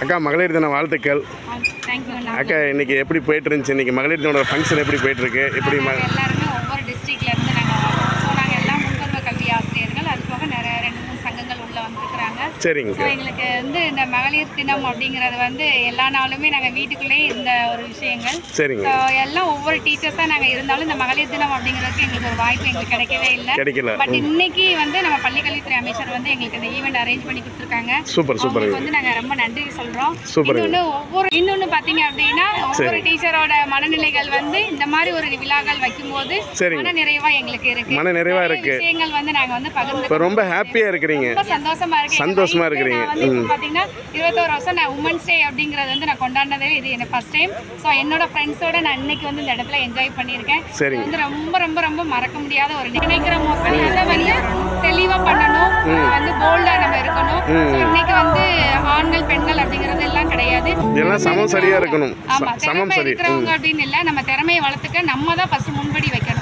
அக்கா மகளிர் தின வாழ்த்துக்கள். அக்கா இன்னைக்கு எப்படி போயிட்டு இருந்துச்சு? இன்னைக்கு மகளிர் தினோட ஃபங்க்ஷன் எப்படி போயிட்டு இருக்கு? எப்படி எல்லாருமே ஒவ்வொரு டிஸ்ட்ரிக்ட்ல இருந்து நாங்கள் வரோம். ஸோ நாங்கள் எல்லாம் முன்னுரிமை கல்வி ஆசிரியர்கள், அது போக நிறைய 2-3 சங்கங்கள் உள்ள வந்திருக்கிறாங்க. சரிங்க. ஸோ எங்களுக்கு இந்த மகளிர் தினம் அப்படிங்கிறது எல்லா நாளுமே நாங்கள் வீட்டுக்குள்ளேயே இருந்த ஒரு விஷயங்கள். சரிங்க. ஸோ எல்லாம் ஒவ்வொரு டீச்சர்ஸாக நாங்கள் இருந்தாலும் இந்த மகளிர் தினம் அப்படிங்கிறதுக்கு எங்களுக்கு ஒரு வாய்ப்பு எங்களுக்கு கிடைக்கவே இல்லை. பட் இன்னைக்கு நம்ம பள்ளிக்கல்வித்துறை அமைச்சர் எங்களுக்கு இந்த ஈவெண்ட் அரேஞ்ச் பண்ணி கொடுத்துருக்காங்க. Super super. நாங்கள் ரொம்ப நன்றி சொல்கிறோம். சூப்பர். இன்னொன்று பார்த்தீங்க அப்படின்னா ஒவ்வொரு டீச்சரோட மனநிலைகள் இந்த மாதிரி ஒரு விழாக்கள் வைக்கும்போது மன நிறைவா எங்களுக்கு இருக்கு. மன நிறைவா இருக்கு. விஷயங்கள் நாங்கள் பகிர்ந்து ரொம்ப ஹாப்பியா இருக்கிறீங்க. ரொம்ப சந்தோஷமா இருக்கு. பாத்தீங்கன்னா 21 வருஷம் நான் உமன்ஸ் டே அப்படிங்கறது நான் கொண்டாடினதே இது எனக்கு ஃபர்ஸ்ட் டைம். ஸோ என்னோட ஃப்ரெண்ட்ஸோட நான் இன்னைக்கு இந்த இடத்துல என்ஜாய் பண்ணியிருக்கேன். ரொம்ப ரொம்ப ரொம்ப மறக்க முடியாத ஒரு நினைக்கிற மோசம் அதை தெளிவா பண்ணணும், போல்டா நம்ம இருக்கணும். இன்னைக்கு ஆண்கள் பெண்கள் அப்படிங்கறது எல்லாம் கிடையாது, எல்லாம் சமம் சரியா இருக்கணும். ஆமா, சமம் சரி இருக்கிறவங்க அப்படின்னு இல்லை. நம்ம திறமையை வளர்த்துக்க நம்ம தான் ஃபர்ஸ்ட் முன்படி வைக்கணும்.